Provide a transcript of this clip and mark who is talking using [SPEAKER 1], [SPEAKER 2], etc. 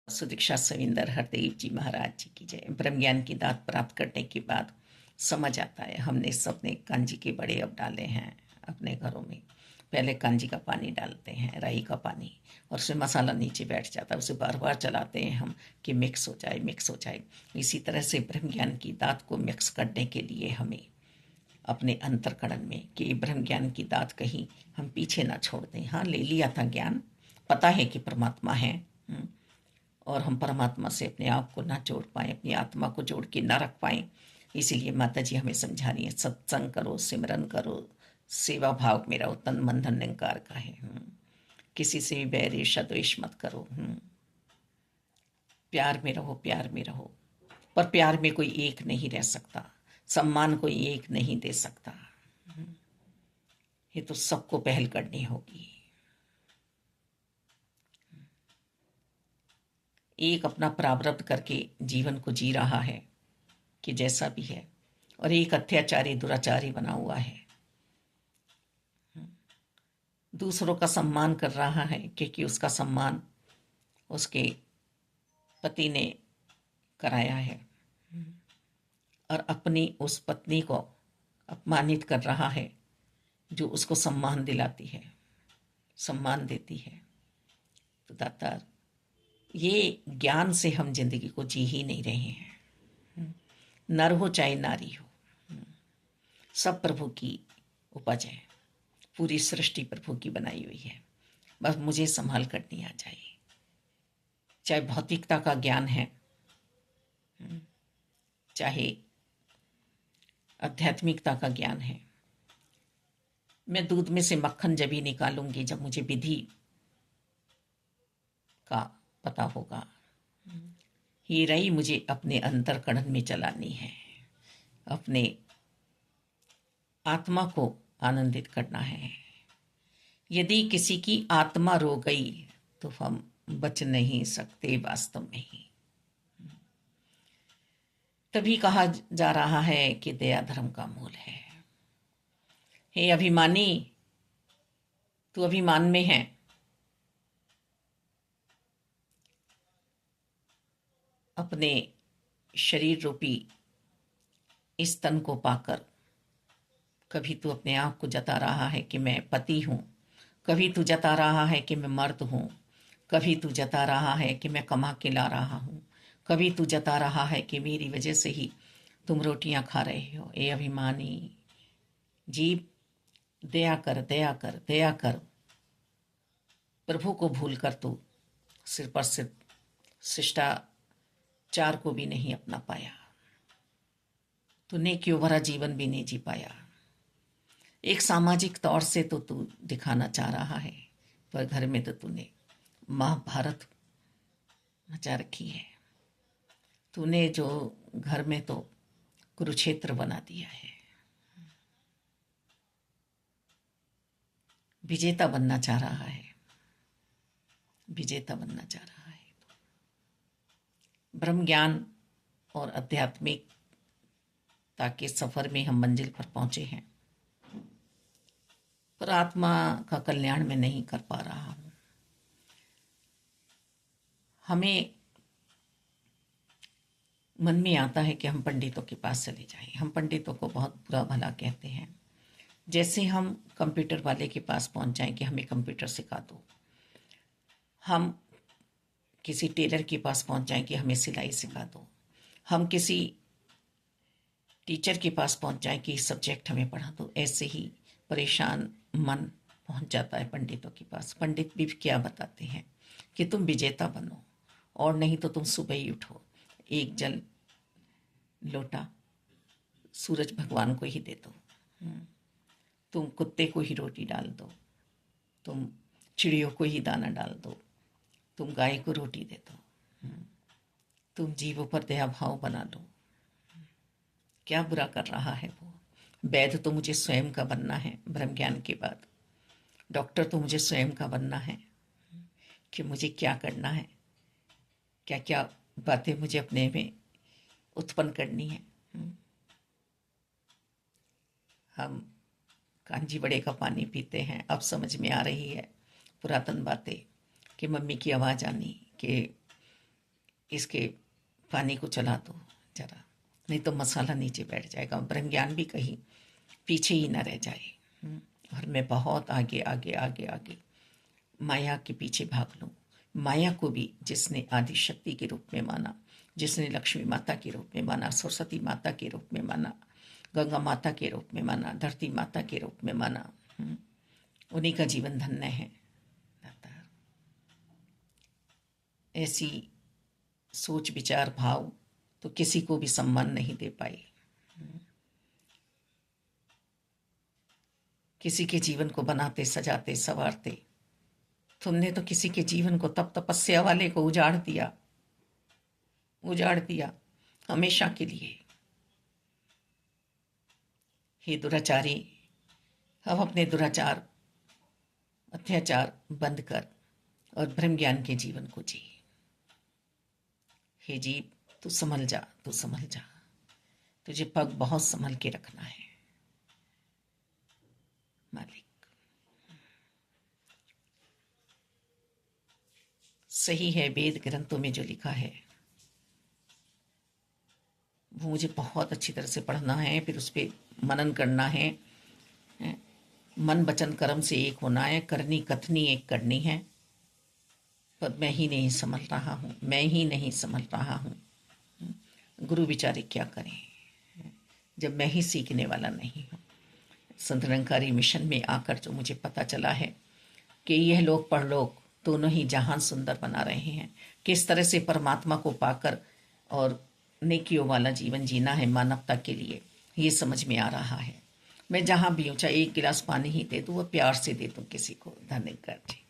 [SPEAKER 1] सुदीक्षा सविंदर हरदेव जी महाराज जी की जय। ब्रह्म ज्ञान की दात प्राप्त करने के बाद समझ आता है, हमने सबने कांजी के बड़े अब डाले हैं अपने घरों में। पहले कांजी का पानी डालते हैं, राई का पानी, और उसमें मसाला नीचे बैठ जाता है, उसे बार बार चलाते हैं हम कि मिक्स हो जाए मिक्स हो जाए। इसी तरह से ब्रह्म ज्ञान की दात को मिक्स करने के लिए हमें अपने अंतर्करण में कि ब्रह्म ज्ञान की दात कहीं हम पीछे ना छोड़ दें। हाँ, ले लिया था ज्ञान, पता है कि परमात्मा है, और हम परमात्मा से अपने आप को ना जोड़ पाए, अपनी आत्मा को जोड़ के ना रख पाए। इसीलिए माता जी हमें समझा रही है, सत्संग करो, सिमरन करो, सेवा भाव में रहो, तन मन धन निरंकार का है। किसी से भी बैर ईर्ष्या द्वेष मत करो। प्यार में रहो, प्यार में रहो, पर प्यार में कोई एक नहीं रह सकता, सम्मान कोई एक नहीं दे सकता। ये तो सबको पहल करनी होगी। एक अपना प्रारब्ध करके जीवन को जी रहा है कि जैसा भी है, और एक अत्याचारी दुराचारी बना हुआ है, दूसरों का सम्मान कर रहा है क्योंकि उसका सम्मान उसके पति ने कराया है, और अपनी उस पत्नी को अपमानित कर रहा है जो उसको सम्मान दिलाती है, सम्मान देती है। तो दातार, ये ज्ञान से हम जिंदगी को जी ही नहीं रहे हैं। नर हो चाहे नारी हो, सब प्रभु की उपज है, पूरी सृष्टि प्रभु की बनाई हुई है। बस मुझे संभाल कर नहीं आ जाए। चाहे भौतिकता का ज्ञान है, चाहे आध्यात्मिकता का ज्ञान है, मैं दूध में से मक्खन जब ही निकालूंगी जब मुझे विधि का पता होगा। ये रही मुझे अपने अंतर्करण में चलानी है, अपने आत्मा को आनंदित करना है। यदि किसी की आत्मा रो गई तो हम बच नहीं सकते वास्तव में ही। तभी कहा जा रहा है कि दया धर्म का मूल है। हे अभिमानी, तू अभिमान में है, अपने शरीर रूपी इस तन को पाकर कभी तू अपने आप को जता रहा है कि मैं पति हूं, कभी तू जता रहा है कि मैं मर्द हूं, कभी तू जता रहा है कि मैं कमा के ला रहा हूं, कभी तू जता रहा है कि मेरी वजह से ही तुम रोटियां खा रहे हो। ए अभिमानी जीव, दया कर दया कर दया कर। प्रभु को भूल कर तू सिर पर सिर शिष्टाचार को भी नहीं अपना पाया, तूने क्यों भरा जीवन भी नहीं जी पाया। एक सामाजिक तौर से तो तू दिखाना चाह रहा है, पर घर में तो तूने महाभारत मचा रखी है। तूने जो घर में तो कुरुक्षेत्र बना दिया है। विजेता बनना चाह रहा है, विजेता बनना चाह रहा है। ब्रह्म ज्ञान और आध्यात्मिकता के सफर में हम मंजिल पर पहुंचे हैं, पर आत्मा का कल्याण मैं नहीं कर पा रहा हूं। हमें मन में आता है कि हम पंडितों के पास चले जाएं। हम पंडितों को बहुत बुरा भला कहते हैं। जैसे हम कंप्यूटर वाले के पास पहुंच जाएं कि हमें कंप्यूटर सिखा दो, हम किसी टेलर के पास पहुंच जाएं कि हमें सिलाई सिखा दो, हम किसी टीचर के पास पहुंच जाएं कि सब्जेक्ट हमें पढ़ा दो, ऐसे ही परेशान मन पहुंच जाता है पंडितों के पास। पंडित भी क्या बताते हैं कि तुम विजेता बनो, और नहीं तो तुम सुबह ही उठो, एक जल लोटा सूरज भगवान को ही दे दो, तुम कुत्ते को ही रोटी डाल दो, तुम चिड़ियों को ही दाना डाल दो, तुम गाय को रोटी दे दो, तुम जीवों पर दया भाव बना लो। क्या बुरा कर रहा है वो। वैद्य तो मुझे स्वयं का बनना है ब्रह्म ज्ञान के बाद, डॉक्टर तो मुझे स्वयं का बनना है कि मुझे क्या करना है, क्या क्या बातें मुझे अपने में उत्पन्न करनी है। हम कांजी बड़े का पानी पीते हैं, अब समझ में आ रही है पुरातन बातें कि मम्मी की आवाज़ आनी कि इसके पानी को चला दो जरा, नहीं तो मसाला नीचे बैठ जाएगा, ब्रह्म ज्ञान भी कहीं पीछे ही न रह जाए। और मैं बहुत आगे आगे आगे आगे माया के पीछे भाग लूँ। माया को भी जिसने आदि शक्ति के रूप में माना, जिसने लक्ष्मी माता के रूप में माना, सरस्वती माता के रूप में माना, गंगा माता के रूप में माना, धरती माता के रूप में माना, उन्हीं का जीवन धन्य है। ऐसी सोच विचार भाव तो किसी को भी सम्मान नहीं दे पाई। किसी के जीवन को बनाते सजाते संवारते तुमने तो किसी के जीवन को तप तपस्या वाले को उजाड़ दिया, उजाड़ दिया हमेशा के लिए। हे दुराचारी, हम अपने दुराचार अत्याचार बंद कर और ब्रह्म ज्ञान के जीवन को जी। हे जीव, तू संभल जा, तू संभल जा, तुझे पग बहुत संभल के रखना है मालिक। सही है, वेद ग्रंथों में जो लिखा है वो मुझे बहुत अच्छी तरह से पढ़ना है, फिर उस पर मनन करना है। मन वचन कर्म से एक होना है, करनी कथनी एक करनी है। पर मैं ही नहीं संभल रहा हूँ, मैं ही नहीं संभल रहा हूँ। गुरु बेचारे क्या करें जब मैं ही सीखने वाला नहीं हूँ। संत निरंकारी मिशन में आकर जो मुझे पता चला है कि यह लोक परलोक दोनों ही जहान सुंदर बना रहे हैं, किस तरह से परमात्मा को पाकर और नेकियों वाला जीवन जीना है मानवता के लिए, ये समझ में आ रहा है। मैं जहाँ भी हूँ, चाहे एक गिलास पानी ही दे दूँ, वो प्यार से दे दूँ किसी को। धन्यवाद जी।